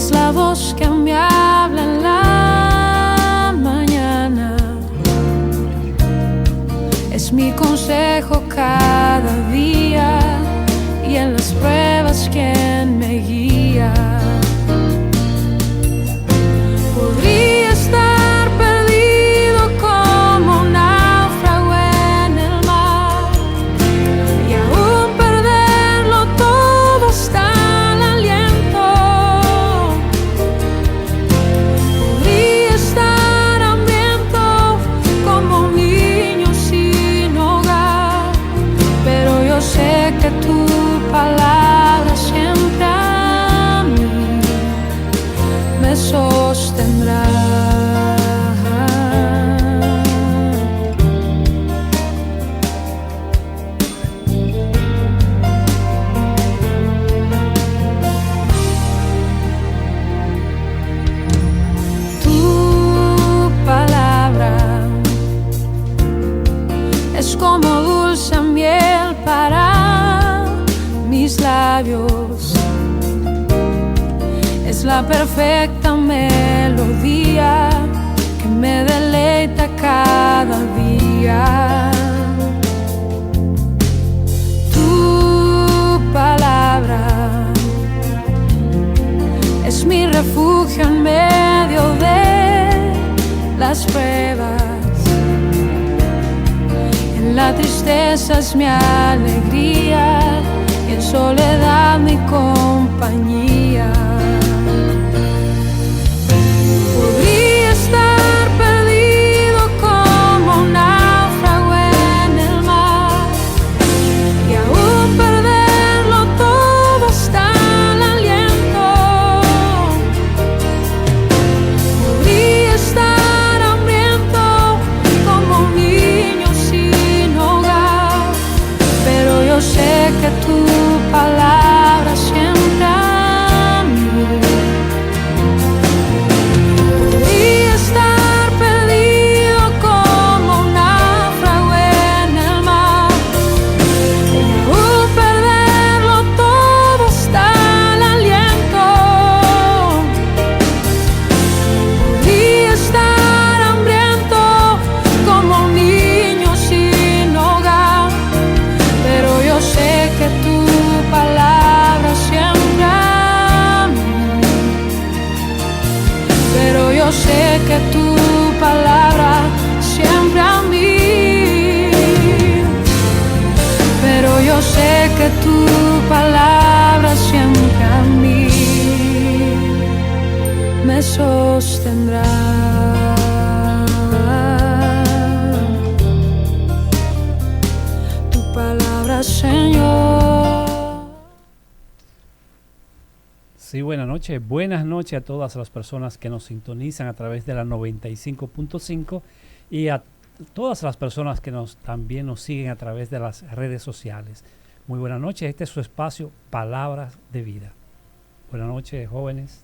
Es la voz que me habla en la mañana, es mi consejo cada día y en las pruebas quien me guía. Podría estar perdido como un náufrago en el mar y aún perderlo todo hasta el aliento. Podría estar hambriento como un niño sin hogar, pero yo sé que tu palabra siempre a mí me sostendrá. Tu palabra es como dulce miel para mis labios, es la perfecta melodía que me deleita cada día. Tu palabra es mi refugio en medio de las pruebas, en la tristeza es mi alegría y en soledad mi compañía. Podría estar perdido como un náufrago en el mar y aún perderlo todo hasta el aliento. Podría estar hambriento como un niño sin hogar, pero yo sé que tu palabra siempre a mí. Podría estar perdido como un náufrago en el mar y aún perderlo todo hasta el aliento. Podría estar hambriento como un niño sin hogar, pero yo sé que tu palabra siempre a mí. Pero yo sé que tu palabra siempre a mí. Pero yo sé que tu palabra siempre a mí me sostendrá. Tu palabra, Señor. Sí, buenas noches. Buenas noches a todas las personas que nos sintonizan a través de la 95.5 y a todas las personas que también nos siguen a través de las redes sociales. Muy buenas noches. Este es su espacio Palabras de Vida. Buenas noches, jóvenes.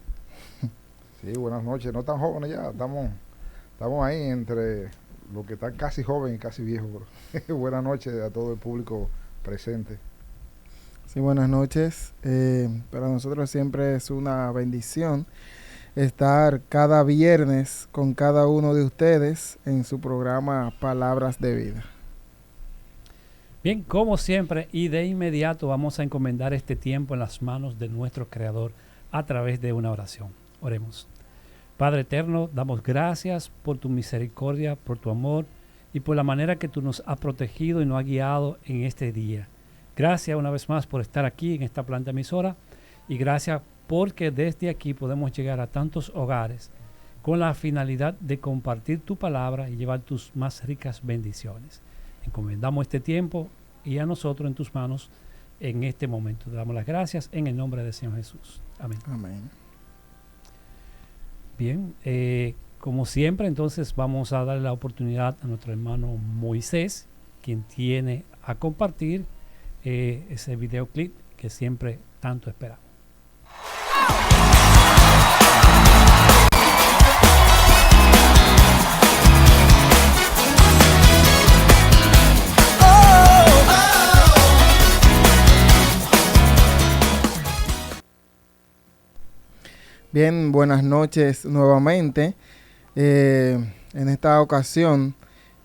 Sí, buenas noches. No tan jóvenes ya. Estamos ahí entre los que están casi jóvenes y casi viejos. Buenas noches a todo el público presente. Sí, buenas noches. Para nosotros siempre es una bendición estar cada viernes con cada uno de ustedes en su programa Palabras de Vida. Bien, como siempre y de inmediato vamos a encomendar este tiempo en las manos de nuestro Creador a través de una oración. Oremos. Padre eterno, damos gracias por tu misericordia, por tu amor y por la manera que tú nos has protegido y nos has guiado en este día. Gracias una vez más por estar aquí en esta planta emisora y gracias porque desde aquí podemos llegar a tantos hogares con la finalidad de compartir tu palabra y llevar tus más ricas bendiciones. Encomendamos este tiempo y a nosotros en tus manos en este momento. Te damos las gracias en el nombre del Señor Jesús. Amén. Amén. Bien, como siempre, entonces vamos a darle la oportunidad a nuestro hermano Moisés, quien tiene a compartir ese videoclip que siempre tanto esperamos. Bien, buenas noches nuevamente. En esta ocasión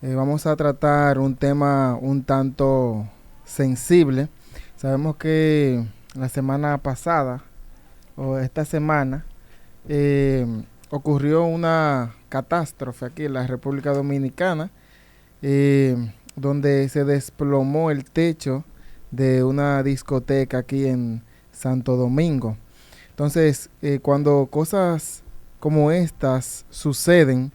vamos a tratar un tema un tanto sensible. Sabemos que la semana pasada o esta semana ocurrió una catástrofe aquí en la República Dominicana, donde se desplomó el techo de una discoteca aquí en Santo Domingo. Entonces, cuando cosas como estas suceden,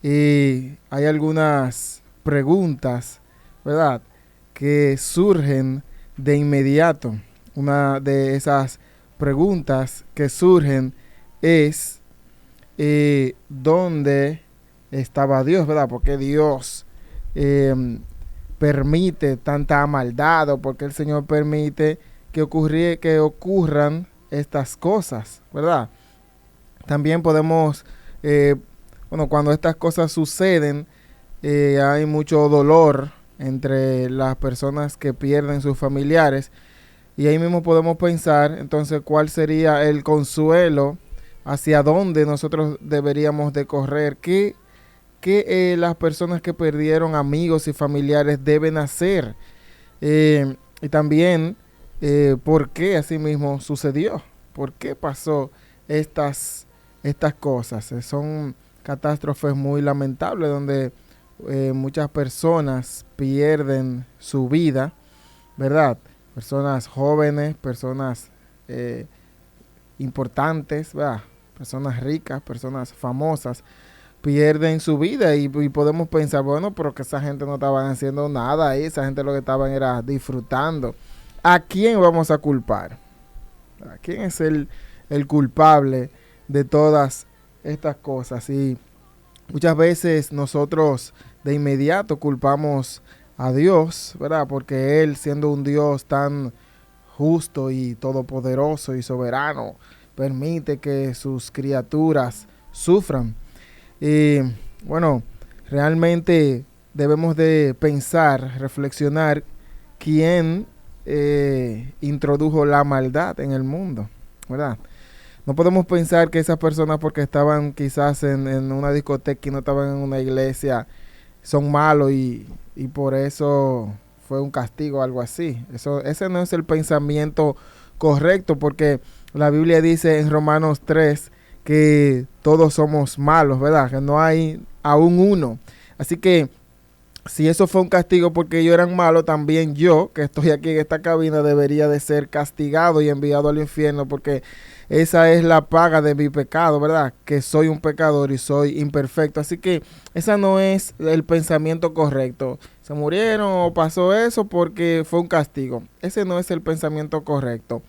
hay algunas preguntas, ¿verdad?, que surgen de inmediato. Una de esas preguntas que surgen es, ¿dónde estaba Dios, verdad? ¿Por qué Dios permite tanta maldad, o por qué el Señor permite que ocurran estas cosas, ¿verdad? También podemos, cuando estas cosas suceden, hay mucho dolor entre las personas que pierden sus familiares, y ahí mismo podemos pensar, entonces, cuál sería el consuelo, hacia dónde nosotros deberíamos de correr, qué las personas que perdieron amigos y familiares deben hacer, y también por qué así mismo sucedió, por qué pasó estas cosas. Son catástrofes muy lamentables donde muchas personas pierden su vida, ¿verdad? Personas jóvenes, personas importantes, ¿verdad? Personas ricas, personas famosas pierden su vida, y podemos pensar, bueno, pero que esa gente no estaban haciendo nada ahí, esa gente lo que estaban era disfrutando. ¿A quién vamos a culpar? ¿A quién es el culpable de todas estas cosas? Y muchas veces nosotros de inmediato culpamos a Dios, ¿verdad? Porque Él, siendo un Dios tan justo y todopoderoso y soberano, permite que sus criaturas sufran. Y bueno, realmente debemos de pensar, reflexionar, quién introdujo la maldad en el mundo, ¿verdad? No podemos pensar que esas personas, porque estaban quizás en una discoteca y no estaban en una iglesia, son malos y por eso fue un castigo o algo así. Ese no es el pensamiento correcto, porque la Biblia dice en Romanos 3 que todos somos malos, ¿verdad? Que no hay aún uno. Así que si eso fue un castigo porque ellos eran malos, también yo, que estoy aquí en esta cabina, debería de ser castigado y enviado al infierno, porque esa es la paga de mi pecado, ¿verdad? Que soy un pecador y soy imperfecto. Así que esa no es el pensamiento correcto. Se murieron o pasó eso porque fue un castigo. Ese no es el pensamiento correcto.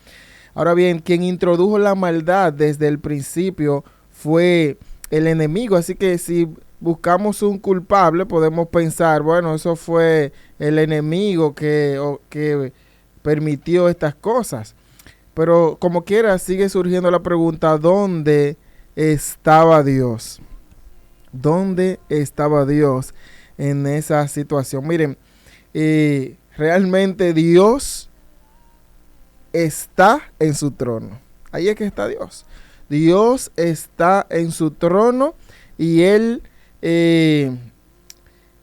Ahora bien, quien introdujo la maldad desde el principio fue el enemigo. Así que si buscamos un culpable, podemos pensar, bueno, eso fue el enemigo que permitió estas cosas. Pero como quiera, sigue surgiendo la pregunta, ¿dónde estaba Dios? ¿Dónde estaba Dios en esa situación? Miren, realmente Dios está en su trono. Ahí es que está Dios. Dios está en su trono y Él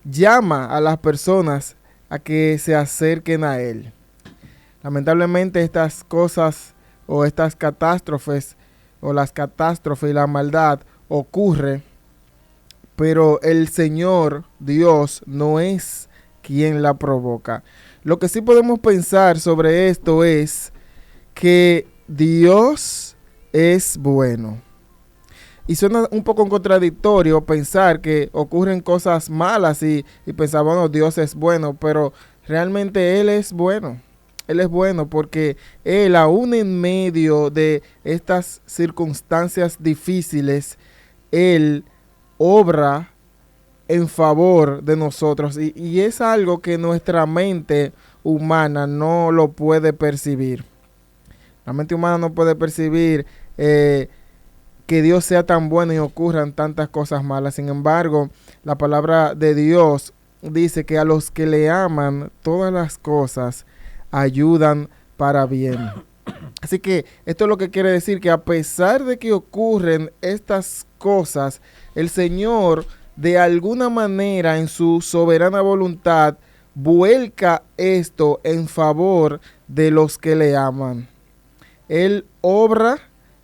llama a las personas a que se acerquen a Él. Lamentablemente estas cosas o estas catástrofes o las catástrofes y la maldad ocurre, pero el Señor Dios no es quien la provoca. Lo que sí podemos pensar sobre esto es que Dios es bueno. Y suena un poco contradictorio pensar que ocurren cosas malas y pensar, bueno, Dios es bueno, pero realmente Él es bueno. Él es bueno porque Él, aún en medio de estas circunstancias difíciles, Él obra en favor de nosotros. Y es algo que nuestra mente humana no lo puede percibir. La mente humana no puede percibir que Dios sea tan bueno y ocurran tantas cosas malas. Sin embargo, la palabra de Dios dice que a los que le aman, todas las cosas ayudan para bien. Así que esto es lo que quiere decir, que a pesar de que ocurren estas cosas, el Señor de alguna manera en su soberana voluntad vuelca esto en favor de los que le aman. Él obra,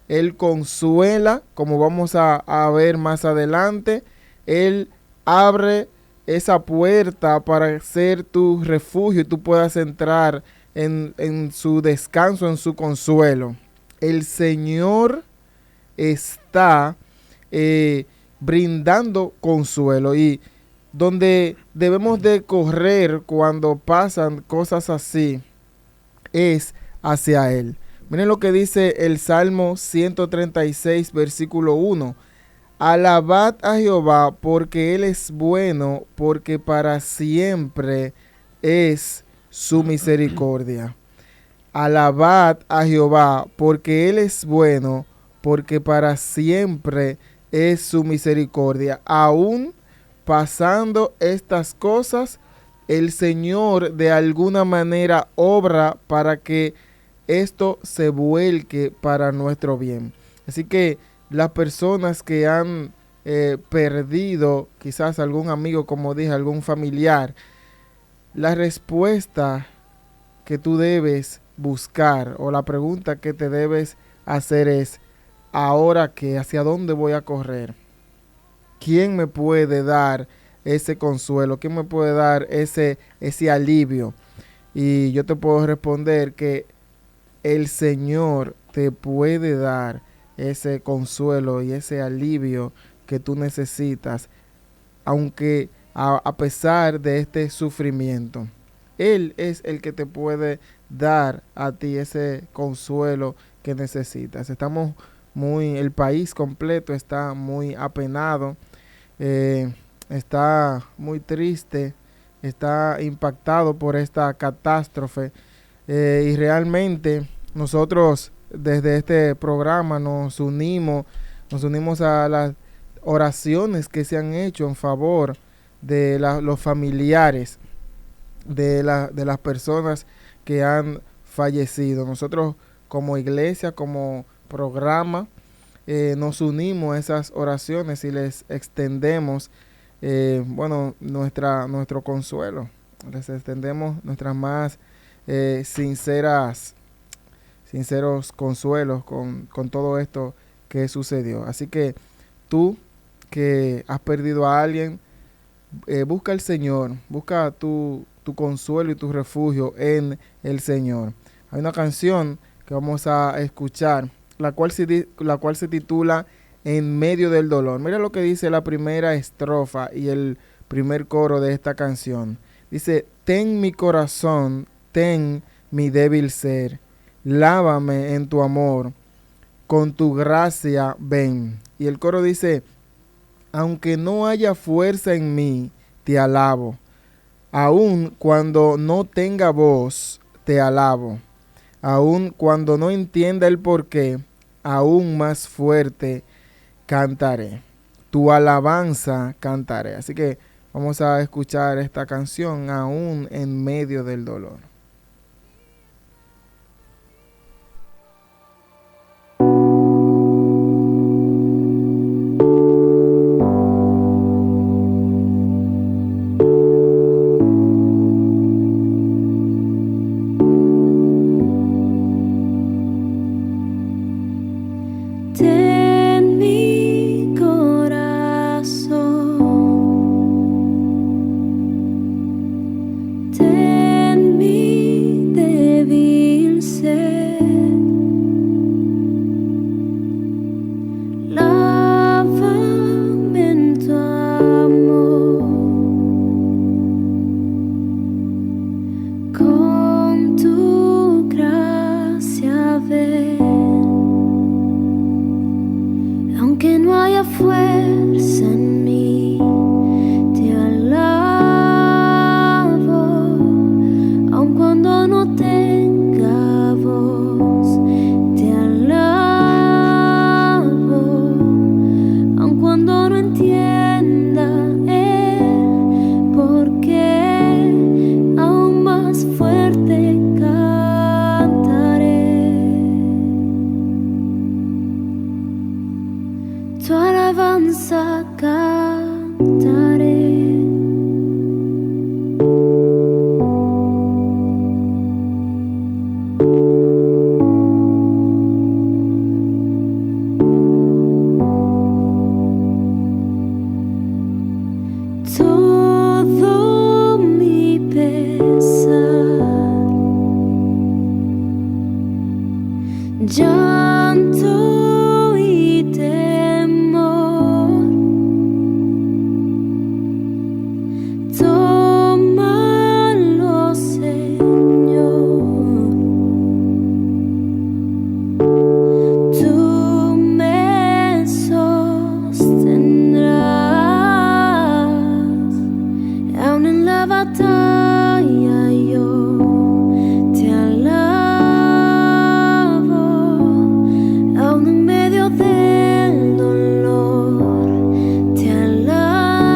Él consuela, como vamos a ver más adelante. Él abre esa puerta para ser tu refugio y tú puedas entrar en su descanso, en su consuelo. El Señor está brindando consuelo, y donde debemos de correr cuando pasan cosas así es hacia Él. Miren lo que dice el Salmo 136, versículo 1. Alabad a Jehová porque Él es bueno, porque para siempre es su misericordia. Alabad a Jehová porque Él es bueno, porque para siempre es su misericordia. Aún pasando estas cosas, el Señor de alguna manera obra para que esto se vuelque para nuestro bien. Así que las personas que han perdido quizás algún amigo, como dije, algún familiar, la respuesta que tú debes buscar, o la pregunta que te debes hacer es: ¿ahora qué? ¿Hacia dónde voy a correr? ¿Quién me puede dar ese consuelo? ¿Quién me puede dar ese alivio? Y yo te puedo responder que el Señor te puede dar ese consuelo y ese alivio que tú necesitas, aunque a pesar de este sufrimiento. Él es el que te puede dar a ti ese consuelo que necesitas. El país completo está muy apenado, está muy triste, está impactado por esta catástrofe, y realmente nosotros desde este programa nos unimos a las oraciones que se han hecho en favor de los familiares de las personas que han fallecido. Nosotros como iglesia, como programa, nos unimos a esas oraciones y les extendemos nuestro consuelo. Les extendemos nuestras más sinceros consuelos con todo esto que sucedió. Así que tú que has perdido a alguien, busca al Señor, busca tu consuelo y tu refugio en el Señor. Hay una canción que vamos a escuchar, la cual se titula En medio del dolor. Mira lo que dice la primera estrofa y el primer coro de esta canción. Dice: ten mi corazón, ten mi débil ser, lávame en tu amor, con tu gracia ven. Y el coro dice: aunque no haya fuerza en mí, te alabo. Aun cuando no tenga voz, te alabo. Aun cuando no entienda el porqué, aún más fuerte cantaré. Tu alabanza cantaré. Así que vamos a escuchar esta canción, aún en medio del dolor. Fuerte cantaré. tu alabanza cantaré. Todo mi pesar, llanto y temor, tómalo, Señor. Tú me sostendrás, aún en la batalla yo te alabo, aún en medio del dolor te alabo,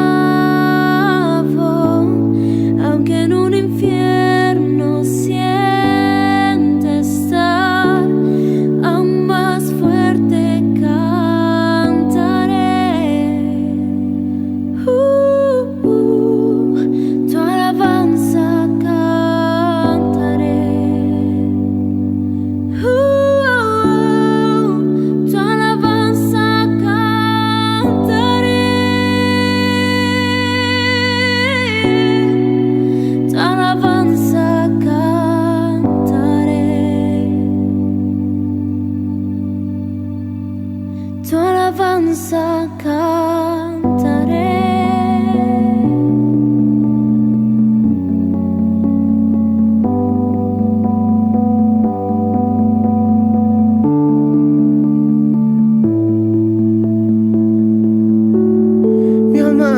aunque en un infierno siente estar, aún más fuerte cantaré. Tu alabanza cantaré. Tu alabanza cantaré. Tu alabanza cantaré. Tu alabanza cantaré. Mi alma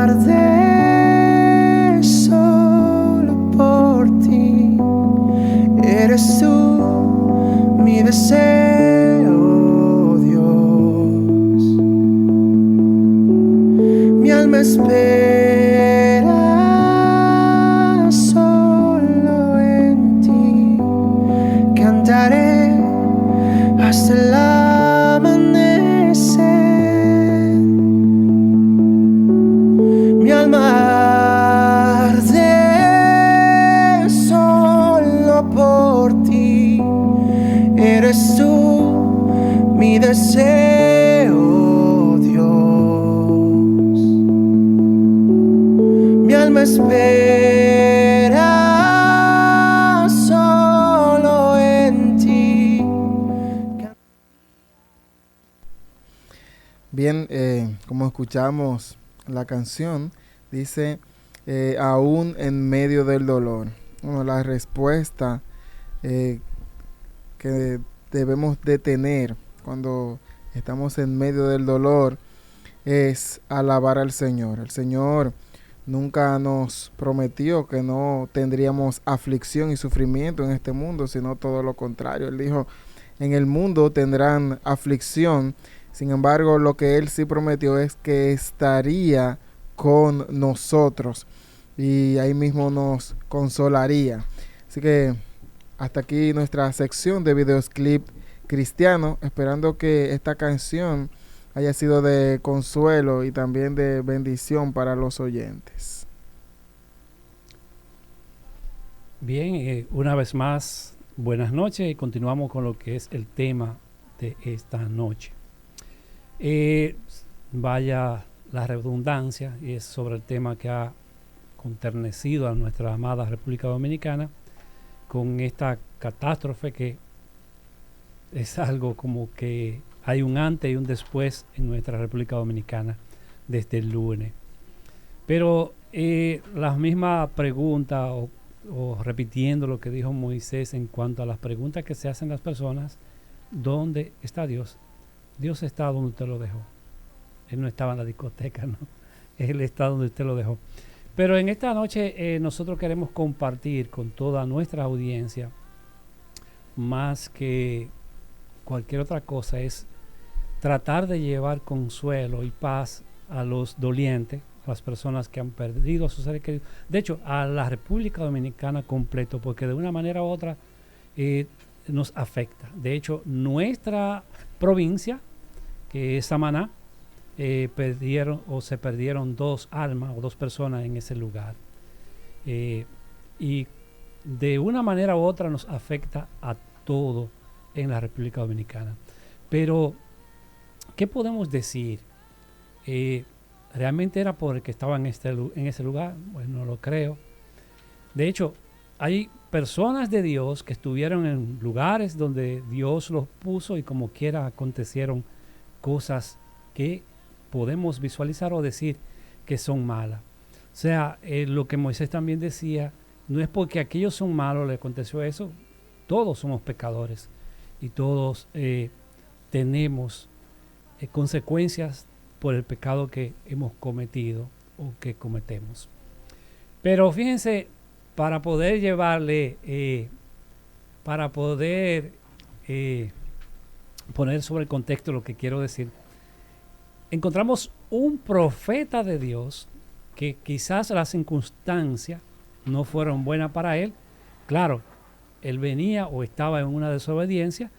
arde solo por ti. Eres tú mi deseo, Dios. Mi alma espera solo en ti. Cantaré hasta el amanecer. Mi alma arde solo por ti. Eres tú mi deseo, Dios. Mi alma espera solo en ti. Bien, como escuchamos la canción, dice, aún en medio del dolor. Bueno, la respuesta que debemos de tener cuando estamos en medio del dolor es alabar al Señor. El Señor nunca nos prometió que no tendríamos aflicción y sufrimiento en este mundo, sino todo lo contrario. Él dijo, en el mundo tendrán aflicción. Sin embargo, lo que Él sí prometió es que estaría con nosotros y ahí mismo nos consolaría. Así que hasta aquí nuestra sección de videoclip cristiano, esperando que esta canción haya sido de consuelo y también de bendición para los oyentes. Bien, una vez más, buenas noches y continuamos con lo que es el tema de esta noche. Vaya la redundancia, y es sobre el tema que ha conternecido a nuestra amada República Dominicana con esta catástrofe que es algo como que hay un antes y un después en nuestra República Dominicana desde el lunes. Pero la misma pregunta o repitiendo lo que dijo Moisés en cuanto a las preguntas que se hacen las personas, ¿dónde está Dios? Dios está donde usted lo dejó. Él no estaba en la discoteca, ¿no? Él está donde usted lo dejó. Pero en esta noche nosotros queremos compartir con toda nuestra audiencia, más que cualquier otra cosa, es tratar de llevar consuelo y paz a los dolientes, a las personas que han perdido a sus seres queridos. De hecho, a la República Dominicana completo, porque de una manera u otra nos afecta. De hecho, nuestra provincia que Samaná se perdieron 2 almas o 2 personas en ese lugar. Y de una manera u otra nos afecta a todo en la República Dominicana. Pero, ¿qué podemos decir? ¿Realmente era porque estaba en ese lugar? Bueno, no lo creo. De hecho, hay personas de Dios que estuvieron en lugares donde Dios los puso y como quiera acontecieron cosas que podemos visualizar o decir que son malas. O sea, lo que Moisés también decía, no es porque aquellos son malos le aconteció eso. Todos somos pecadores y todos tenemos consecuencias por el pecado que hemos cometido o que cometemos. Pero fíjense, para poder poner sobre el contexto lo que quiero decir, encontramos un profeta de Dios que quizás las circunstancias no fueron buenas para él. Claro, él venía o estaba en una desobediencia,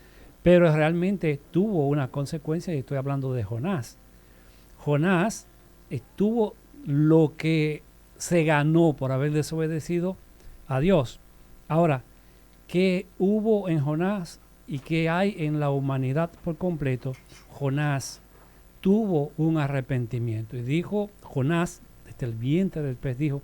pero realmente tuvo una consecuencia, y estoy hablando de Jonás. Jonás estuvo lo que se ganó por haber desobedecido a Dios. Ahora, ¿qué hubo en Jonás y qué hay en la humanidad por completo? Jonás tuvo un arrepentimiento y dijo, Jonás, desde el vientre del pez, dijo,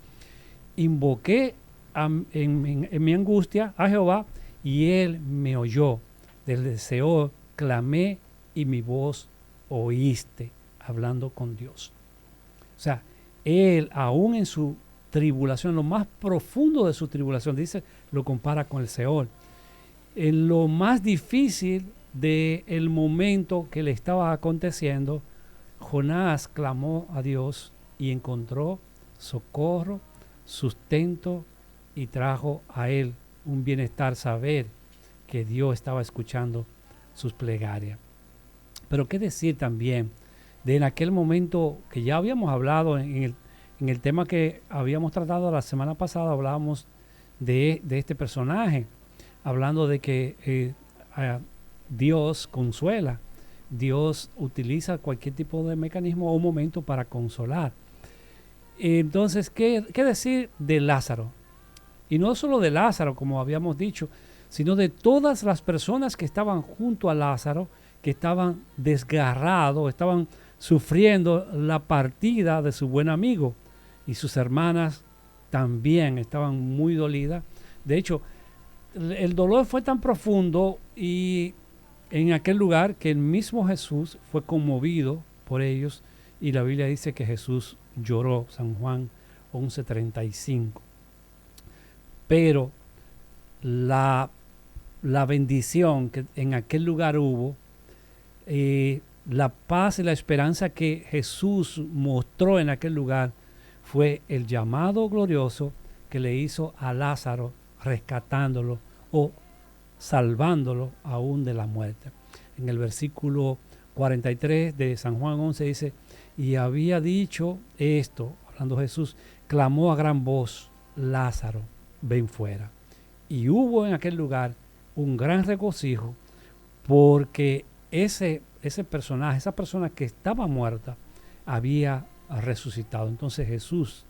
invoqué en mi angustia a Jehová y él me oyó. Desde Seol clamé y mi voz oíste, hablando con Dios. O sea, él aún en su tribulación, lo más profundo de su tribulación, dice, lo compara con el Seol. En lo más difícil del momento que le estaba aconteciendo, Jonás clamó a Dios y encontró socorro, sustento y trajo a él un bienestar, saber que Dios estaba escuchando sus plegarias. Pero qué decir también de en aquel momento que ya habíamos hablado en el tema que habíamos tratado la semana pasada, hablábamos de este personaje, hablando de que Dios consuela, Dios utiliza cualquier tipo de mecanismo o momento para consolar. Entonces, ¿qué decir de Lázaro? Y no solo de Lázaro, como habíamos dicho, sino de todas las personas que estaban junto a Lázaro, que estaban desgarrados, estaban sufriendo la partida de su buen amigo. Y sus hermanas también estaban muy dolidas. De hecho, el dolor fue tan profundo y en aquel lugar que el mismo Jesús fue conmovido por ellos. Y la Biblia dice que Jesús lloró, San Juan 11:35. Pero la bendición que en aquel lugar hubo, la paz y la esperanza que Jesús mostró en aquel lugar, fue el llamado glorioso que le hizo a Lázaro, rescatándolo o salvándolo aún de la muerte. En el versículo 43 de San Juan 11 dice, y había dicho esto, hablando Jesús, clamó a gran voz, Lázaro, ven fuera. Y hubo en aquel lugar un gran regocijo porque ese personaje, esa persona que estaba muerta, había resucitado. Entonces Jesús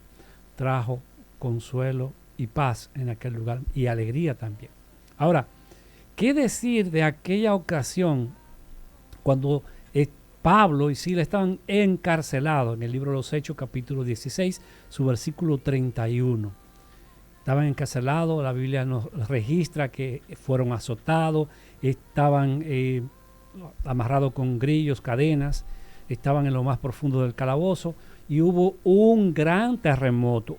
trajo consuelo y paz en aquel lugar y alegría también. Ahora, ¿qué decir de aquella ocasión cuando Pablo y Silas estaban encarcelados? En el libro de los Hechos, capítulo 16, su versículo 31. Estaban encarcelados, la Biblia nos registra que fueron azotados, estaban amarrados con grillos, cadenas, estaban en lo más profundo del calabozo y hubo un gran terremoto,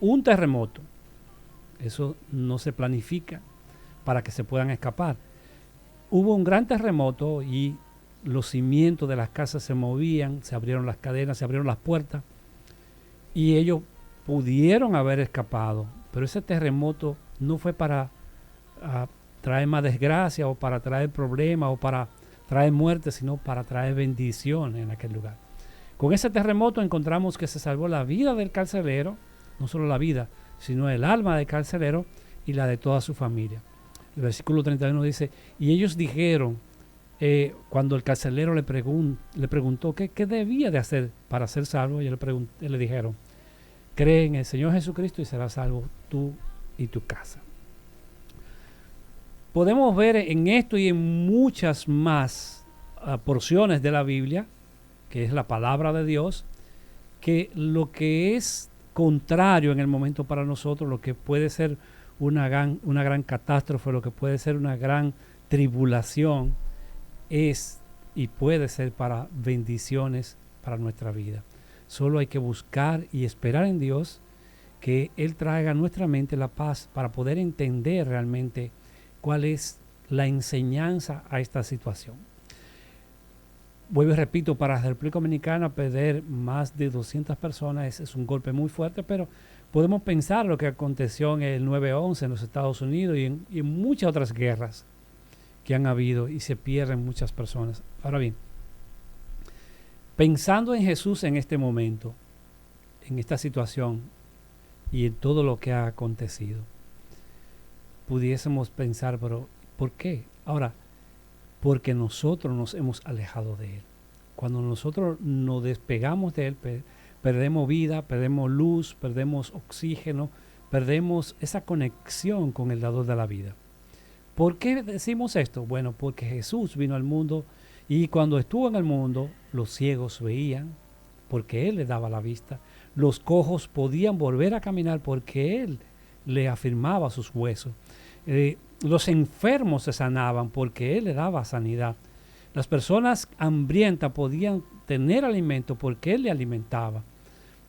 Eso no se planifica para que se puedan escapar. Hubo un gran terremoto y los cimientos de las casas se movían, se abrieron las cadenas, se abrieron las puertas y ellos pudieron haber escapado. Pero ese terremoto no fue para traer más desgracia o para traer problemas o para traer muerte, sino para traer bendición en aquel lugar. Con ese terremoto encontramos que se salvó la vida del carcelero, no solo la vida, sino el alma del carcelero y la de toda su familia. El versículo 31 dice, y ellos dijeron, cuando el carcelero le preguntó qué debía de hacer para ser salvo, y le dijeron, cree en el Señor Jesucristo y serás salvo tú y tu casa. Podemos ver en esto y en muchas más porciones de la Biblia, que es la palabra de Dios, que lo que es contrario en el momento para nosotros, lo que puede ser una gran catástrofe, lo que puede ser una gran tribulación, es y puede ser para bendiciones para nuestra vida. Solo hay que buscar y esperar en Dios que Él traiga a nuestra mente la paz para poder entender realmente cuál es la enseñanza a esta situación. Vuelvo y repito, para la República Dominicana perder más de 200 personas es un golpe muy fuerte, pero podemos pensar lo que aconteció en el 9/11 en los Estados Unidos y en muchas otras guerras que han habido y se pierden muchas personas. Ahora bien, pensando en Jesús en este momento, en esta situación y en todo lo que ha acontecido, pudiésemos pensar, pero ¿por qué? Ahora, porque nosotros nos hemos alejado de Él. Cuando nosotros nos despegamos de Él, perdemos vida, perdemos luz, perdemos oxígeno, perdemos esa conexión con el dador de la vida. ¿Por qué decimos esto? Bueno, porque Jesús vino al mundo y cuando estuvo en el mundo, los ciegos veían porque Él les daba la vista. Los cojos podían volver a caminar porque Él le afirmaba sus huesos. Los enfermos se sanaban porque Él le daba sanidad. Las personas hambrientas podían tener alimento porque Él le alimentaba.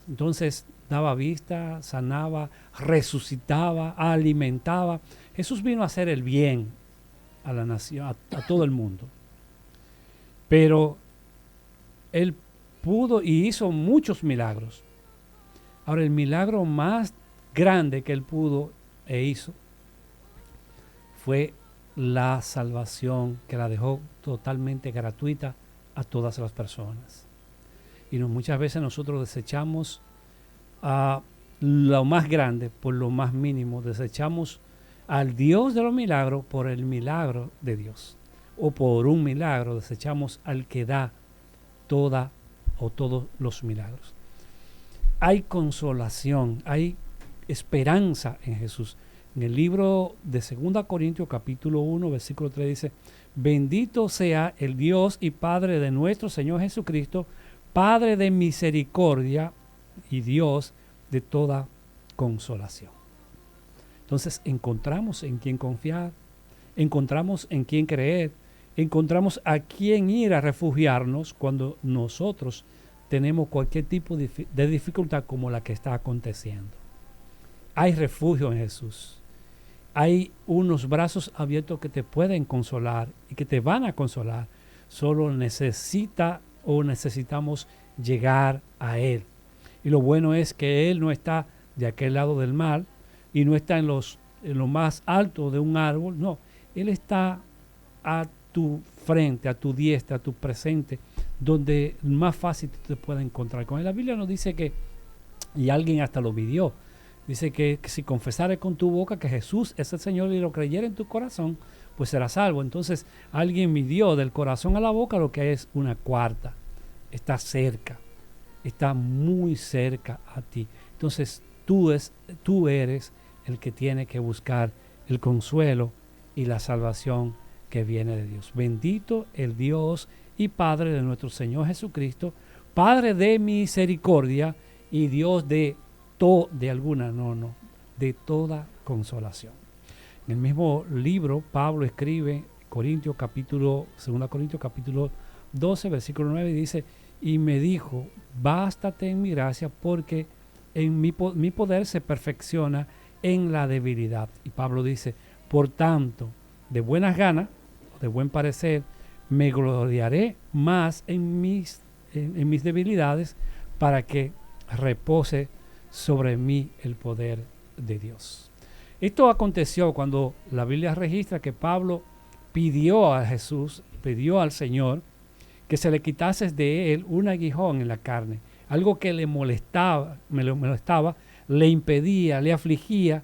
Entonces daba vista, sanaba, resucitaba, alimentaba. Jesús vino a hacer el bien a la nación, a todo el mundo. Pero Él pudo y hizo muchos milagros. Ahora, el milagro más grande que Él pudo e hizo fue la salvación, que la dejó totalmente gratuita a todas las personas. Y muchas veces nosotros desechamos a lo más grande por lo más mínimo, desechamos al Dios de los milagros por el milagro de Dios, o por un milagro desechamos al que da toda o todos los milagros. Hay consolación, hay esperanza en Jesús. En el libro de 2 Corintios capítulo 1 versículo 3 dice: bendito sea el Dios y Padre de nuestro Señor Jesucristo, Padre de misericordia y Dios de toda consolación. Entonces encontramos en quién confiar, encontramos en quién creer, encontramos a quién ir a refugiarnos cuando nosotros tenemos cualquier tipo de dificultad como la que está aconteciendo. Hay refugio en Jesús. Hay unos brazos abiertos que te pueden consolar y que te van a consolar. Solo necesitamos llegar a Él. Y lo bueno es que Él no está de aquel lado del mar y no está en lo más alto de un árbol. No, Él está a tu frente, a tu diestra, a tu presente, donde más fácil te puedes encontrar con Él. La Biblia nos dice que, y alguien hasta lo midió, dice que si confesares con tu boca que Jesús es el Señor y lo creyera en tu corazón, pues serás salvo. Entonces alguien midió del corazón a la boca lo que es una cuarta. Está cerca, está muy cerca a ti. Entonces tú eres el que tiene que buscar el consuelo y la salvación que viene de Dios. Bendito el Dios y Padre de nuestro Señor Jesucristo, Padre de misericordia y Dios de toda consolación. En el mismo libro, Pablo escribe, 2 Corintios capítulo 12, versículo 9, y dice: y me dijo, bástate en mi gracia, porque en mi poder se perfecciona en la debilidad. Y Pablo dice: por tanto, de buenas ganas, de buen parecer, me gloriaré más en mis debilidades, para que repose sobre mí el poder de Dios. Esto aconteció cuando la Biblia registra que Pablo pidió a Jesús, pidió al Señor que se le quitase de él un aguijón en la carne, algo que le molestaba, le impedía, le afligía,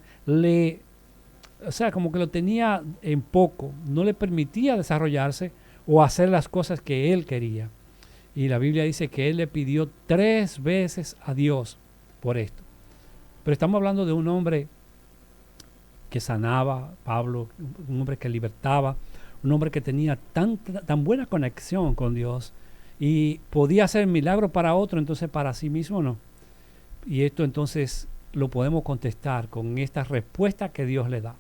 como que lo tenía en poco, no le permitía desarrollarse o hacer las cosas que él quería. Y la Biblia dice que él le pidió 3 veces a Dios por esto. Pero estamos hablando de un hombre que sanaba, Pablo, un hombre que libertaba, un hombre que tenía tan buena conexión con Dios y podía hacer milagros para otro, entonces para sí mismo no. Y esto entonces lo podemos contestar con esta respuesta que Dios le da.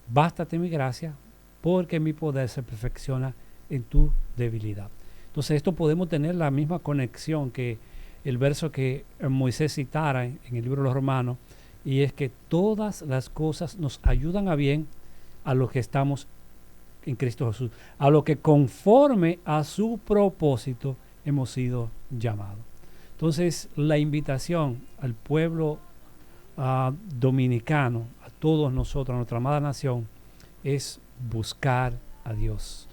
Bástate mi gracia, porque mi poder se perfecciona en tu debilidad. Entonces esto podemos tener la misma conexión que el verso que Moisés citara en el libro de los Romanos, y es que todas las cosas nos ayudan a bien a los que estamos en Cristo Jesús, a lo que conforme a su propósito hemos sido llamados. Entonces la invitación al pueblo dominicano, a todos nosotros, a nuestra amada nación, es buscar a Dios.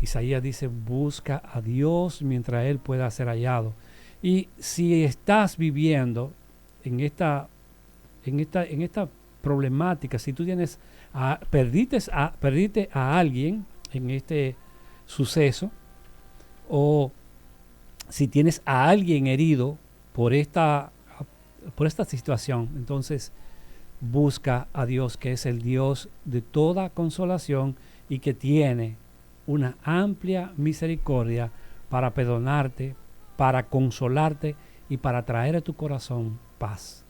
Isaías dice, busca a Dios mientras Él pueda ser hallado. Y si estás viviendo en esta problemática, si tú tienes perdiste a alguien en este suceso, o si tienes a alguien herido por esta situación, entonces busca a Dios, que es el Dios de toda consolación y que tiene una amplia misericordia para perdonarte, para consolarte y para traer a tu corazón paz.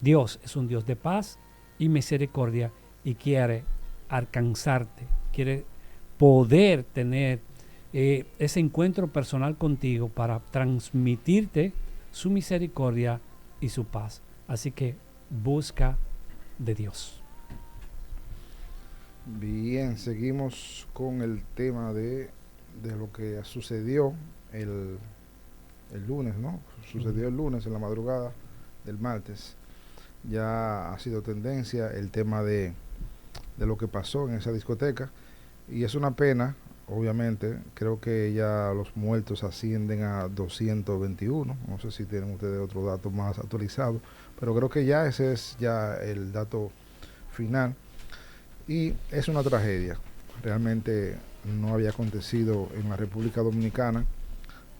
Dios es un Dios de paz y misericordia y quiere alcanzarte, quiere poder tener ese encuentro personal contigo para transmitirte su misericordia y su paz. Así que busca de Dios. Bien, seguimos con el tema de lo que sucedió el lunes, ¿no? Sucedió el lunes en la madrugada del martes. Ya ha sido tendencia el tema de lo que pasó en esa discoteca, y es una pena, obviamente. Creo que ya los muertos ascienden a 221. No sé si tienen ustedes otro dato más actualizado, pero creo que ya ese es ya el dato final. Y es una tragedia. Realmente no había acontecido en la República Dominicana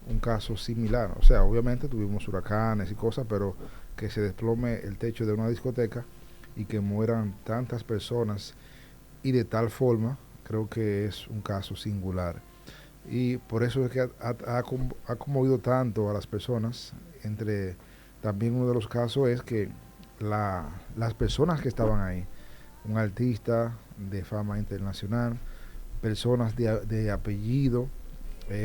un caso similar. O sea, obviamente tuvimos huracanes y cosas, pero que se desplome el techo de una discoteca y que mueran tantas personas y de tal forma, creo que es un caso singular. Y por eso es que ha conmovido tanto a las personas. También uno de los casos es que las personas que estaban ahí, un artista de fama internacional, personas de apellido,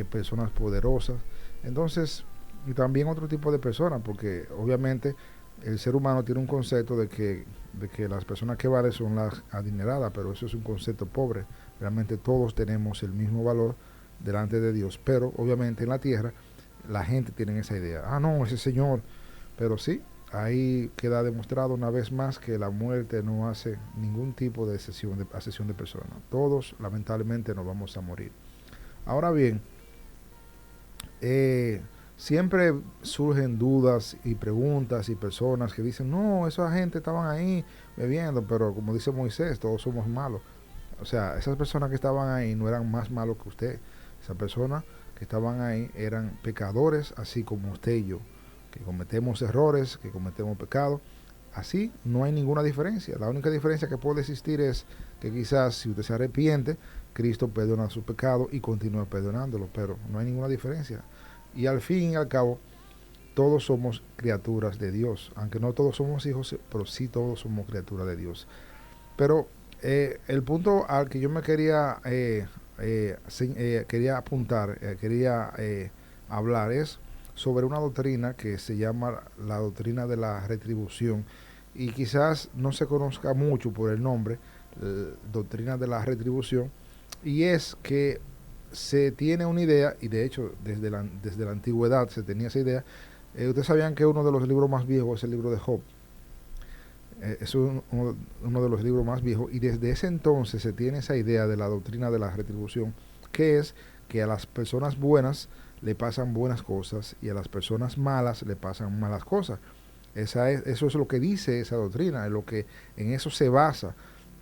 personas poderosas, entonces, y también otro tipo de personas, porque obviamente el ser humano tiene un concepto de que las personas que valen son las adineradas, pero eso es un concepto pobre. Realmente todos tenemos el mismo valor delante de Dios, pero obviamente en la tierra la gente tiene esa idea, no, ese señor, pero sí, ahí queda demostrado una vez más que la muerte no hace ningún tipo de asesión de personas. Todos lamentablemente nos vamos a morir. Ahora bien, siempre surgen dudas y preguntas y personas que dicen, no, esa gente estaban ahí bebiendo, pero como dice Moisés, todos somos malos. O sea, esas personas que estaban ahí no eran más malos que usted. Esas personas que estaban ahí eran pecadores, así como usted y yo, que cometemos errores, que cometemos pecados. Así no hay ninguna diferencia. La única diferencia que puede existir es que quizás si usted se arrepiente, Cristo perdona su pecado y continúa perdonándolo, pero no hay ninguna diferencia. Y al fin y al cabo, todos somos criaturas de Dios, aunque no todos somos hijos, pero sí todos somos criaturas de Dios. Pero el punto al que yo me quería apuntar, quería hablar es sobre una doctrina que se llama la doctrina de la retribución, y quizás no se conozca mucho por el nombre, doctrina de la retribución, y es que se tiene una idea, y de hecho desde la antigüedad se tenía esa idea. Ustedes sabían que uno de los libros más viejos es el libro de Job. Es uno de los libros más viejos, y desde ese entonces se tiene esa idea de la doctrina de la retribución, que es que a las personas buenas le pasan buenas cosas y a las personas malas le pasan malas cosas. Eso es lo que dice esa doctrina, en eso se basa.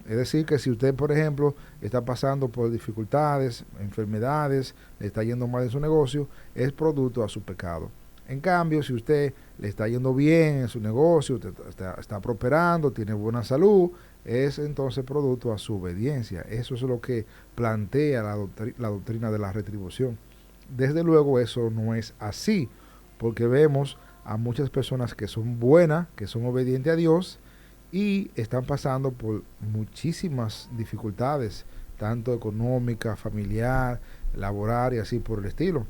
Es decir, que si usted, por ejemplo, está pasando por dificultades, enfermedades, le está yendo mal en su negocio, es producto a su pecado. En cambio, si usted le está yendo bien en su negocio, usted está prosperando, tiene buena salud, es entonces producto a su obediencia. Eso es lo que plantea la doctrina de la retribución. Desde luego eso no es así, porque vemos a muchas personas que son buenas, que son obedientes a Dios y están pasando por muchísimas dificultades, tanto económica, familiar, laboral y así por el estilo.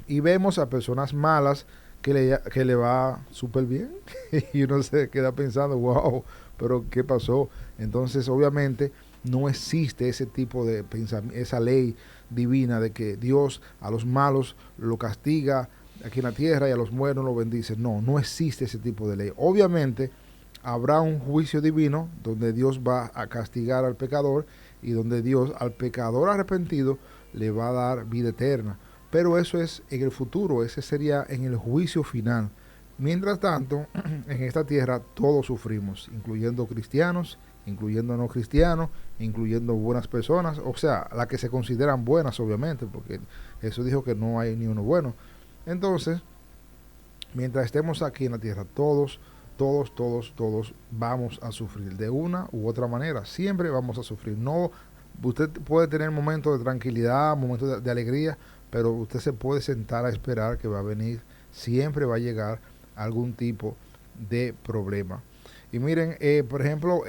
Y vemos a personas malas que le va súper bien y uno se queda pensando, wow, pero ¿qué pasó? Entonces, obviamente, no existe ese tipo de pensamiento, esa ley divina de que Dios a los malos lo castiga aquí en la tierra y a los buenos lo bendice. No, no existe ese tipo de ley. Obviamente, habrá un juicio divino donde Dios va a castigar al pecador y donde Dios al pecador arrepentido le va a dar vida eterna. Pero eso es en el futuro, ese sería en el juicio final. Mientras tanto, en esta tierra todos sufrimos, incluyendo cristianos, incluyendo no cristianos, incluyendo buenas personas, o sea, las que se consideran buenas obviamente, porque Jesús dijo que no hay ni uno bueno. Entonces, mientras estemos aquí en la tierra, todos vamos a sufrir de una u otra manera, siempre vamos a sufrir. No, usted puede tener momentos de tranquilidad, momentos de alegría, pero usted se puede sentar a esperar que va a venir, siempre va a llegar algún tipo de problema. Y miren, por ejemplo,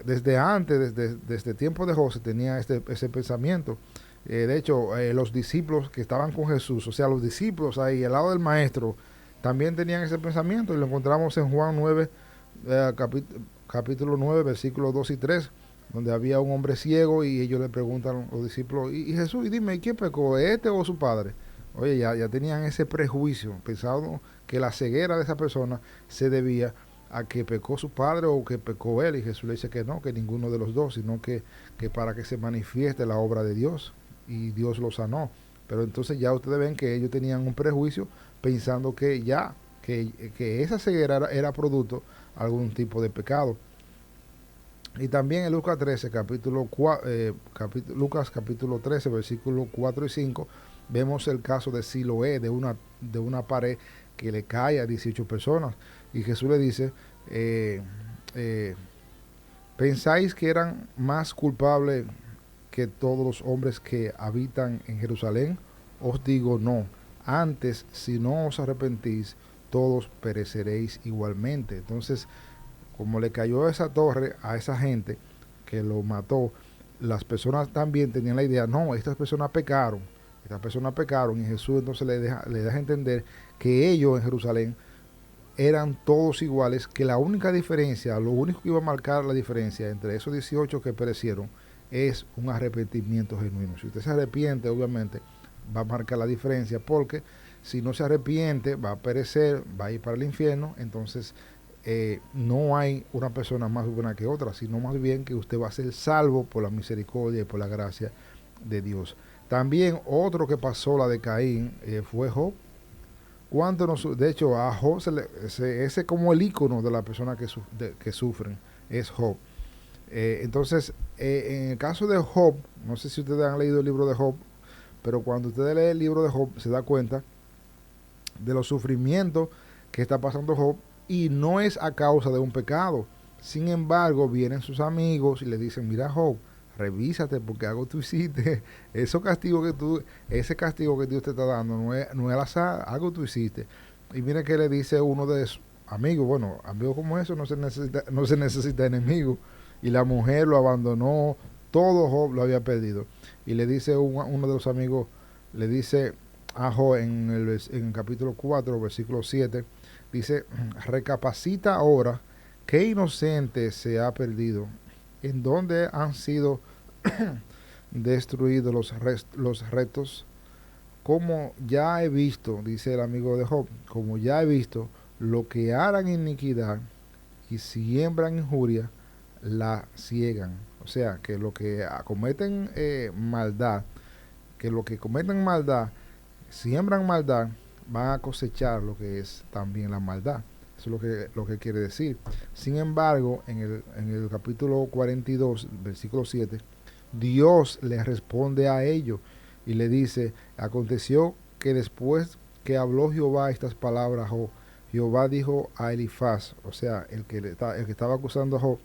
desde antes, desde el tiempo de José tenía ese pensamiento. De hecho, los discípulos que estaban con Jesús, o sea, los discípulos ahí al lado del maestro, también tenían ese pensamiento y lo encontramos en Juan 9, capítulo 9, versículos 2 y 3, donde había un hombre ciego y ellos le preguntan a los discípulos, y Jesús, y dime, ¿quién pecó, este o su padre? Oye, ya tenían ese prejuicio, pensando que la ceguera de esa persona se debía a que pecó su padre o que pecó él, y Jesús le dice que no, que ninguno de los dos, sino que para que se manifieste la obra de Dios, y Dios lo sanó. Pero entonces ya ustedes ven que ellos tenían un prejuicio pensando que esa ceguera era producto de algún tipo de pecado. Y también en Lucas 13, Lucas capítulo 13, versículos 4 y 5, vemos el caso de Siloé, de una pared que le cae a 18 personas. Y Jesús le dice, ¿pensáis que eran más culpables que todos los hombres que habitan en Jerusalén? Os digo no, antes si no os arrepentís, todos pereceréis igualmente. Entonces, como le cayó esa torre a esa gente que lo mató, las personas también tenían la idea, no, estas personas pecaron, y Jesús entonces le deja entender que ellos en Jerusalén eran todos iguales, que la única diferencia, lo único que iba a marcar la diferencia entre esos 18 que perecieron es un arrepentimiento genuino. Si usted se arrepiente, obviamente va a marcar la diferencia, porque si no se arrepiente, va a perecer, va a ir para el infierno. Entonces no hay una persona más buena que otra, sino más bien que usted va a ser salvo por la misericordia y por la gracia de Dios. También otro que pasó la de Caín fue Job. De hecho, a Job ese es como el ícono de la persona que sufren, es Job. Entonces, en el caso de Job, no sé si ustedes han leído el libro de Job, pero cuando ustedes leen el libro de Job, se da cuenta de los sufrimientos que está pasando Job, y no es a causa de un pecado. Sin embargo, vienen sus amigos y le dicen, mira Job, revísate porque algo tú hiciste, ese castigo que Dios te está dando no es al azar, algo tú hiciste. Y mira que le dice uno de sus amigos, bueno, amigos como eso no se necesita enemigo, y la mujer lo abandonó, todo Job lo había perdido. Y le dice uno de los amigos, le dice a Job en el capítulo 4, versículo 7, dice, recapacita ahora, qué inocente se ha perdido, en dónde han sido destruidos los restos, como ya he visto, dice el amigo de Job, como ya he visto, lo que harán iniquidad y siembran injuria, la ciegan. O sea, que lo que cometen maldad, siembran maldad, van a cosechar lo que es también la maldad. Eso es lo que quiere decir. Sin embargo, en el capítulo 42, versículo 7, Dios le responde a ellos y le dice, aconteció que después que habló Jehová estas palabras a Job, Jehová dijo a Elifaz, o sea, el que estaba acusando a Job,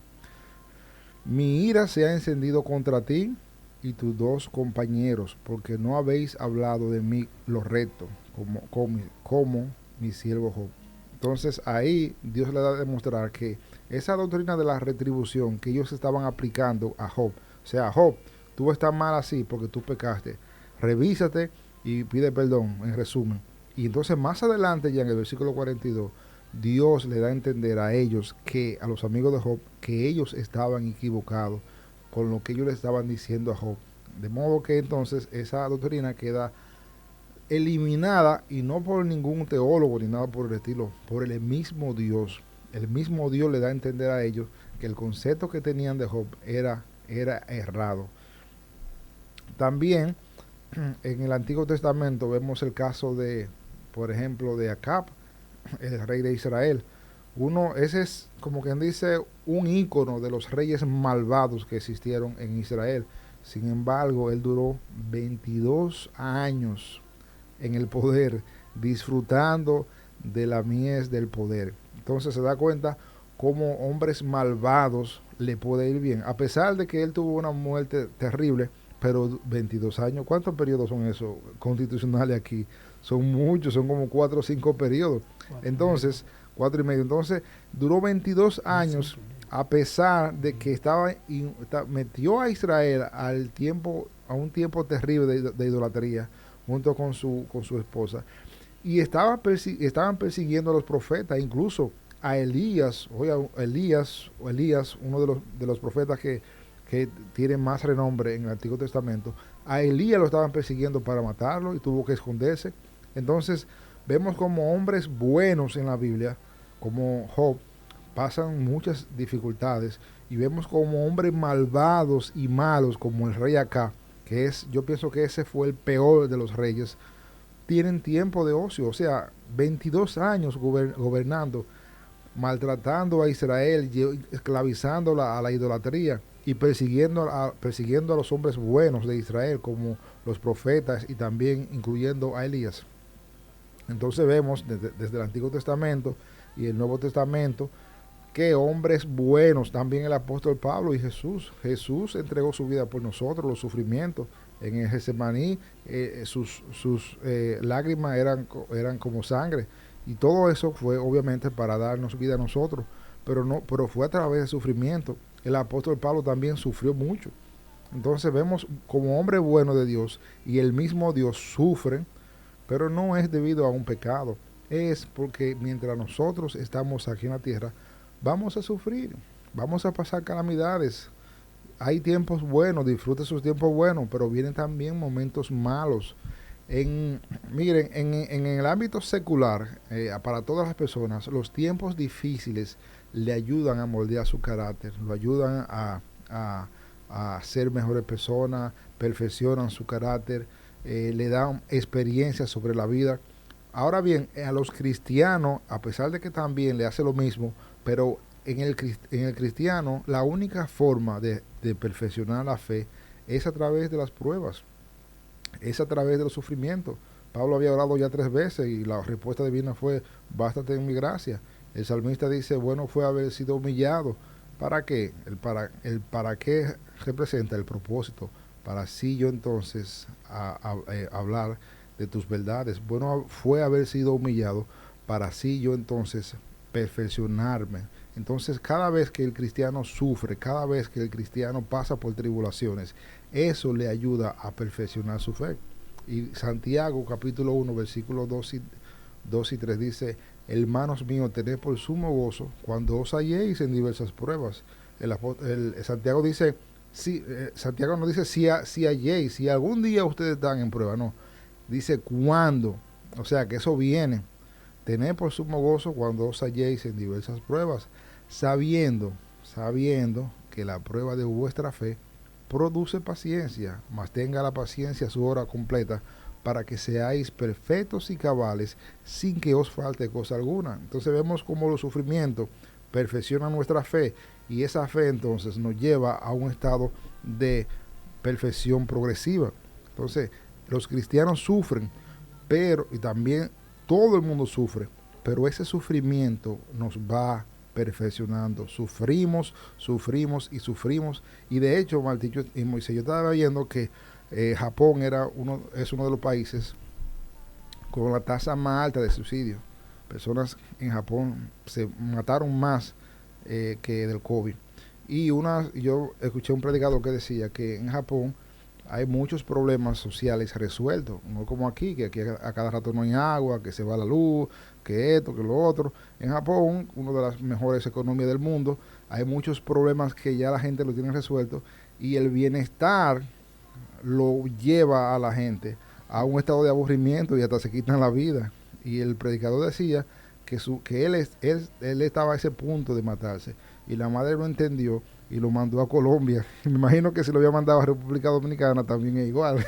mi ira se ha encendido contra ti y tus dos compañeros, porque no habéis hablado de mí lo recto, como mi siervo Job. Entonces ahí Dios le da a demostrar que esa doctrina de la retribución que ellos estaban aplicando a Job, o sea, Job, tú estás mal así porque tú pecaste, revísate y pide perdón, en resumen. Y entonces más adelante, ya en el versículo 42, Dios le da a entender a ellos, que a los amigos de Job, que ellos estaban equivocados con lo que ellos le estaban diciendo a Job. De modo que entonces esa doctrina queda eliminada, y no por ningún teólogo ni nada por el estilo, por el mismo Dios. El mismo Dios le da a entender a ellos que el concepto que tenían de Job era errado. También en el Antiguo Testamento vemos el caso de, por ejemplo, de Acab, el rey de Israel. Ese es, como quien dice, un ícono de los reyes malvados que existieron en Israel. Sin embargo, él duró 22 años en el poder, disfrutando de la mies del poder. Entonces se da cuenta cómo hombres malvados le puede ir bien, a pesar de que él tuvo una muerte terrible, pero 22 años, ¿cuántos periodos son esos constitucionales aquí? Son muchos, son como 4 o 5 periodos. Entonces, 4 y medio. Entonces, duró 22 años, a pesar de que metió a Israel a un tiempo terrible de idolatría, junto con su esposa, y estaban persiguiendo a los profetas, incluso a Elías, uno de los profetas que tiene más renombre en el Antiguo Testamento. A Elías lo estaban persiguiendo para matarlo y tuvo que esconderse. Entonces vemos como hombres buenos en la Biblia, como Job, pasan muchas dificultades, y vemos como hombres malvados y malos como el rey Acab, yo pienso que ese fue el peor de los reyes, tienen tiempo de ocio, o sea, 22 años gobernando, maltratando a Israel, esclavizándola a la idolatría y persiguiendo a los hombres buenos de Israel, como los profetas, y también incluyendo a Elías. Entonces vemos desde el Antiguo Testamento y el Nuevo Testamento que hombres buenos, también el apóstol Pablo y Jesús entregó su vida por nosotros, los sufrimientos. En el Getsemaní sus lágrimas eran como sangre, y todo eso fue obviamente para darnos vida a nosotros, pero fue a través de sufrimiento. El apóstol Pablo también sufrió mucho. Entonces vemos como hombre bueno de Dios y el mismo Dios sufren, pero no es debido a un pecado, es porque mientras nosotros estamos aquí en la tierra, vamos a sufrir, vamos a pasar calamidades. Hay tiempos buenos, disfrute sus tiempos buenos, pero vienen también momentos malos. Miren, en el ámbito secular, para todas las personas, los tiempos difíciles le ayudan a moldear su carácter, lo ayudan a ser mejores personas, perfeccionan su carácter, le dan experiencias sobre la vida. Ahora bien, a los cristianos, a pesar de que también le hace lo mismo, pero en el cristiano la única forma de perfeccionar la fe es a través de las pruebas, es a través de los sufrimientos. Pablo había orado ya 3 veces y la respuesta divina fue: bástate en mi gracia. El salmista dice: bueno fue haber sido humillado. ¿Para qué? El para qué representa el propósito, para así yo entonces hablar de tus verdades. Bueno fue haber sido humillado, para así yo entonces perfeccionarme. Entonces cada vez que el cristiano sufre, cada vez que el cristiano pasa por tribulaciones, eso le ayuda a perfeccionar su fe. Y Santiago capítulo 1 versículos 2 y 3 dice: hermanos míos, tened por sumo gozo cuando os halléis en diversas pruebas. Santiago dice, Santiago no dice si halléis, si algún día ustedes están en prueba, no, dice cuándo, o sea que eso viene. Tened por sumo gozo cuando os halléis en diversas pruebas, sabiendo que la prueba de vuestra fe produce paciencia, mas tenga la paciencia su hora completa, para que seáis perfectos y cabales, sin que os falte cosa alguna. Entonces vemos cómo los sufrimientos perfeccionan nuestra fe, y esa fe entonces nos lleva a un estado de perfección progresiva. Entonces, los cristianos sufren, pero, y también todo el mundo sufre, pero ese sufrimiento nos va perfeccionando. Sufrimos, sufrimos y sufrimos. Y de hecho, Martín y Moisés, yo estaba viendo que Japón es uno de los países con la tasa más alta de suicidio. Personas en Japón se mataron más que del COVID. Y yo escuché un predicador que decía que en Japón hay muchos problemas sociales resueltos, no como aquí, que aquí a cada rato no hay agua, que se va la luz, que esto, que lo otro. En Japón, una de las mejores economías del mundo, hay muchos problemas que ya la gente lo tiene resuelto, y el bienestar lo lleva a la gente a un estado de aburrimiento y hasta se quitan la vida. Y el predicador decía que él estaba a ese punto de matarse, y la madre lo entendió y lo mandó a Colombia. Me imagino que si lo había mandado a República Dominicana también es igual.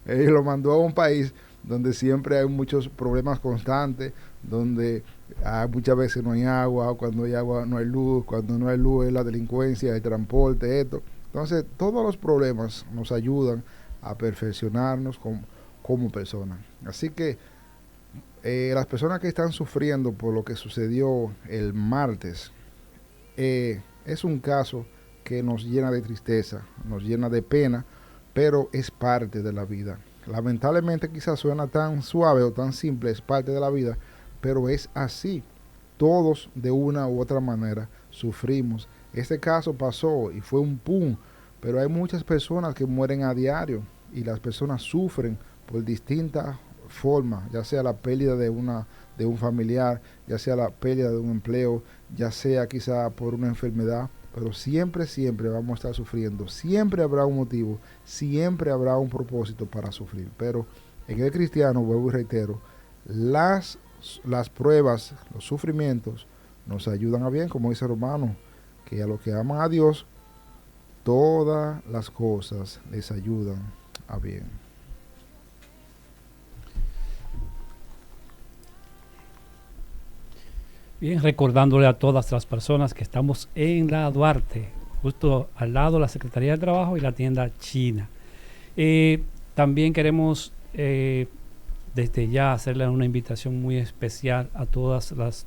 Él lo mandó a un país donde siempre hay muchos problemas constantes, donde muchas veces no hay agua, cuando hay agua no hay luz, cuando no hay luz es la delincuencia, el transporte, esto. Entonces, todos los problemas nos ayudan a perfeccionarnos como personas. Así que las personas que están sufriendo por lo que sucedió el martes, es un caso que nos llena de tristeza, nos llena de pena, pero es parte de la vida. Lamentablemente quizás suena tan suave o tan simple, es parte de la vida, pero es así. Todos de una u otra manera sufrimos. Este caso pasó y fue un pum, pero hay muchas personas que mueren a diario, y las personas sufren por distintas formas, ya sea la pérdida de un familiar, ya sea la pérdida de un empleo, ya sea quizá por una enfermedad, pero siempre vamos a estar sufriendo. Siempre habrá un motivo, siempre habrá un propósito para sufrir. Pero en el cristiano, vuelvo y reitero, las pruebas, los sufrimientos nos ayudan a bien, como dice Romano, que a los que aman a Dios, todas las cosas les ayudan a bien. Bien, recordándole a todas las personas que estamos en la Duarte, justo al lado de la Secretaría de Trabajo y la tienda china. También queremos desde ya hacerle una invitación muy especial a todas las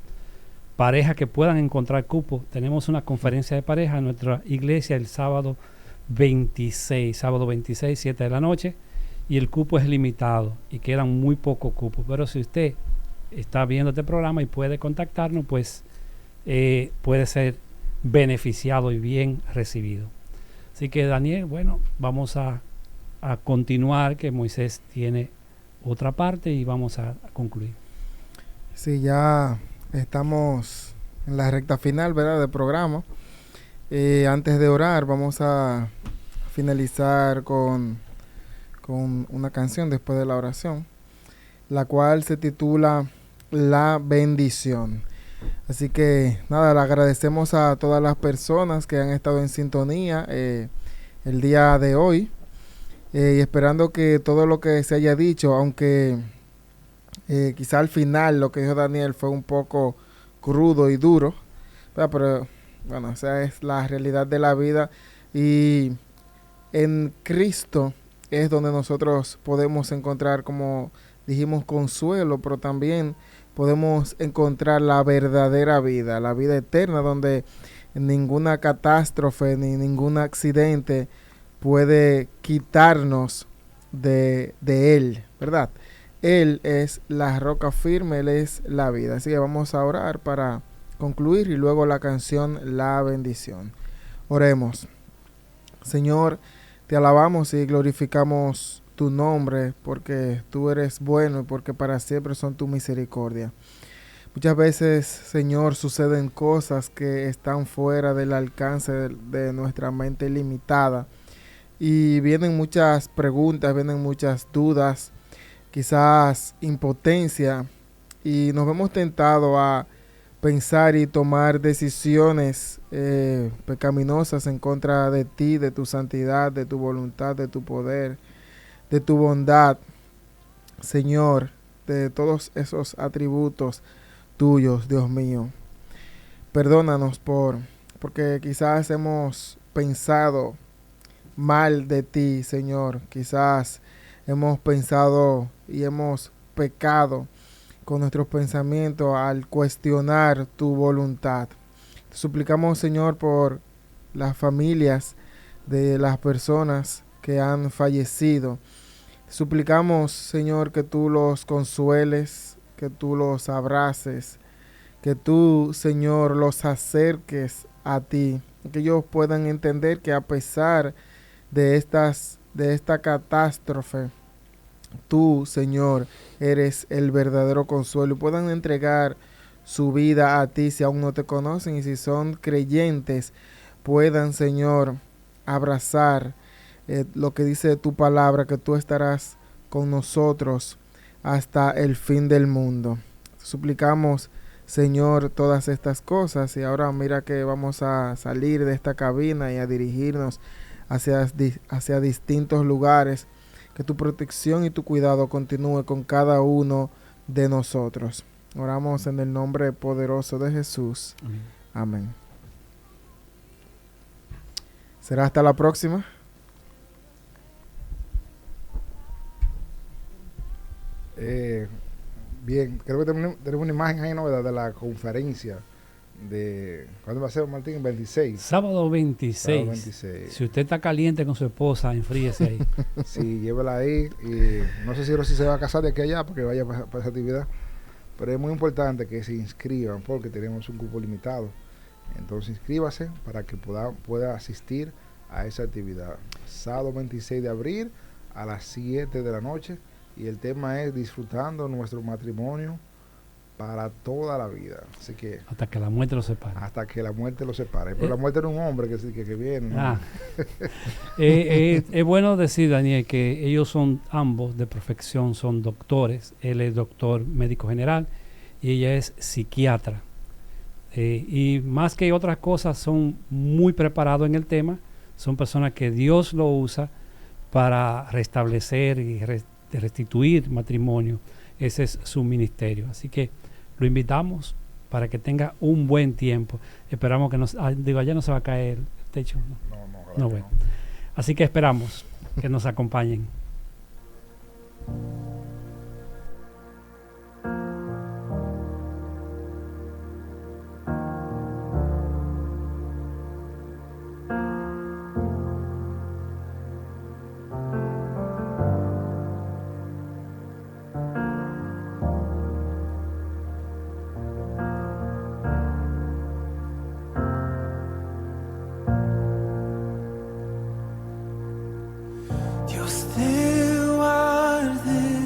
parejas que puedan encontrar cupo. Tenemos una conferencia de pareja en nuestra iglesia el sábado 26, 7 de la noche, y el cupo es limitado y quedan muy pocos cupos. Pero si usted está viendo este programa y puede contactarnos, pues puede ser beneficiado y bien recibido. Así que, Daniel, bueno, vamos a continuar, que Moisés tiene otra parte, y vamos a concluir. Sí, ya estamos en la recta final, ¿verdad?, del programa. Antes de orar, vamos a finalizar con una canción después de la oración, la cual se titula La Bendición. Así que nada, le agradecemos a todas las personas que han estado en sintonía el día de hoy, y esperando que todo lo que se haya dicho, aunque quizá al final lo que dijo Daniel fue un poco crudo y duro, pero bueno, esa es la realidad de la vida, y en Cristo es donde nosotros podemos encontrar, como dijimos, consuelo, pero también podemos encontrar la verdadera vida, la vida eterna, donde ninguna catástrofe ni ningún accidente puede quitarnos de Él, ¿verdad? Él es la roca firme, Él es la vida. Así que vamos a orar para concluir, y luego la canción La Bendición. Oremos. Señor, te alabamos y glorificamos tu nombre, porque tú eres bueno y porque para siempre son tu misericordia. Muchas veces, Señor, suceden cosas que están fuera del alcance de nuestra mente limitada, y vienen muchas preguntas, vienen muchas dudas, quizás impotencia, y nos vemos tentados a pensar y tomar decisiones pecaminosas en contra de ti, de tu santidad, de tu voluntad, de tu poder, de tu bondad. Señor, de todos esos atributos tuyos, Dios mío. Perdónanos porque quizás hemos pensado mal de ti, Señor. Quizás hemos pensado y hemos pecado con nuestros pensamientos al cuestionar tu voluntad. Te suplicamos, Señor, por las familias de las personas que han fallecido. Te suplicamos, Señor, que tú los consueles, que tú los abraces, que tú, Señor, los acerques a ti, que ellos puedan entender que a pesar de esta catástrofe, tú, Señor, eres el verdadero consuelo, y puedan entregar su vida a ti si aún no te conocen, y si son creyentes, puedan, Señor, abrazar lo que dice tu palabra, que tú estarás con nosotros hasta el fin del mundo. Suplicamos, Señor, todas estas cosas, y ahora mira que vamos a salir de esta cabina y a dirigirnos hacia distintos lugares. Que tu protección y tu cuidado continúe con cada uno de nosotros. Oramos en el nombre poderoso de Jesús. Amén. Amén. Será hasta la próxima. Bien, creo que tenemos una imagen ahí, ¿no? De la conferencia de... ¿Cuándo va a ser, Martín? 26. Sábado 26. Sábado 26. Si usted está caliente con su esposa, enfríese ahí. Sí, llévala ahí. Y no sé si Rosy se va a casar de aquí a allá porque vaya para esa actividad. Pero es muy importante que se inscriban porque tenemos un cupo limitado. Entonces inscríbase para que pueda asistir a esa actividad. Sábado 26 de abril a las 7 de la noche. Y el tema es disfrutando nuestro matrimonio para toda la vida. Así que... Hasta que la muerte los separe. Hasta que la muerte los separe. Pero la muerte no es un hombre que viene, ¿no? Es bueno decir, Daniel, que ellos son ambos de profesión, son doctores. Él es doctor médico general y ella es psiquiatra. Y más que otras cosas, son muy preparados en el tema. Son personas que Dios lo usa para restablecer y restituir matrimonio. Ese es su ministerio. Así que lo invitamos para que tenga un buen tiempo. Esperamos que allá no se va a caer el techo. No, bueno. Así que esperamos que nos acompañen. Dios te guarde.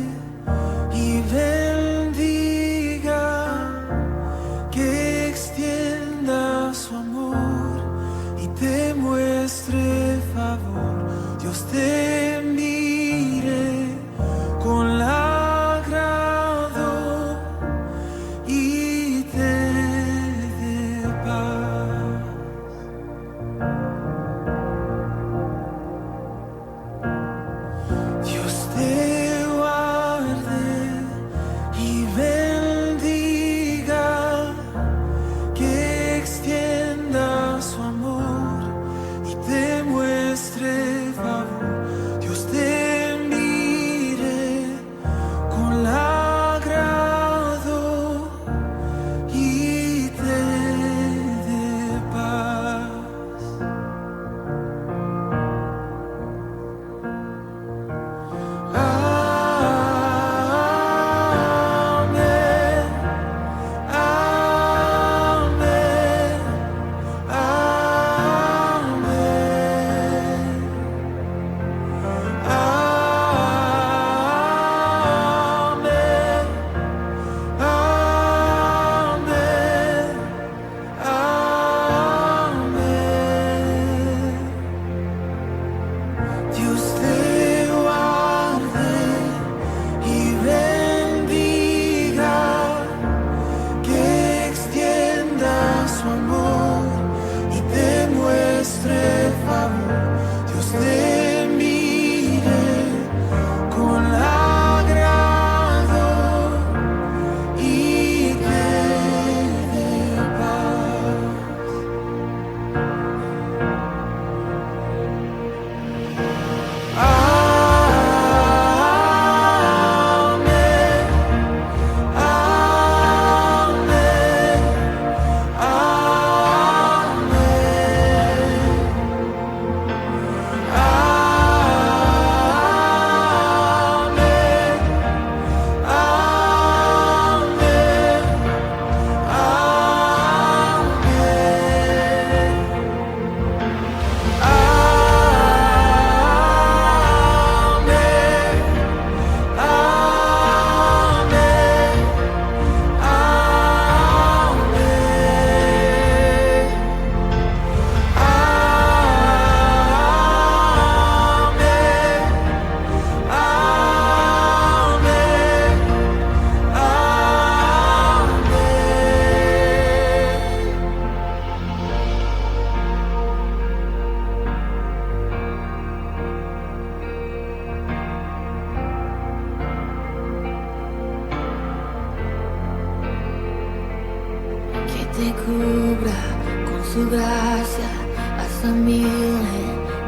te cubra con su gracia hasta 1000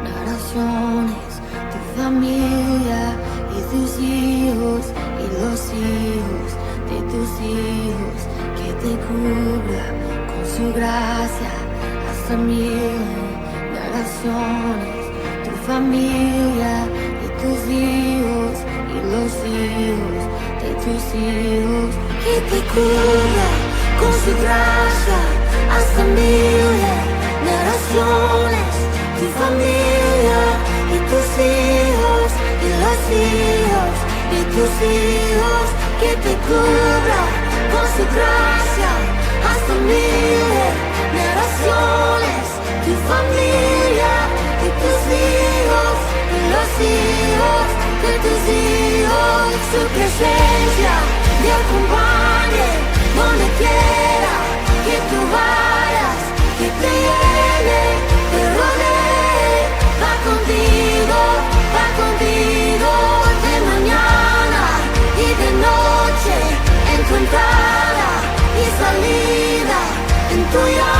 generaciones, tu familia y tus hijos y los hijos de tus hijos, que te cubra con su gracia hasta 1000 generaciones, tu familia y tus hijos y los hijos de tus hijos, que te cubra con su gracia hasta 1000 generaciones, tu familia y tus hijos y los hijos de tus hijos, que te cubra con su gracia hasta 1000 generaciones, tu familia y tus hijos y los hijos de tus hijos, su presencia te acompañe donde quiera que tú vayas, que te llene, te rodee, va contigo de mañana y de noche, en tu entrada y salida, en tu llamada.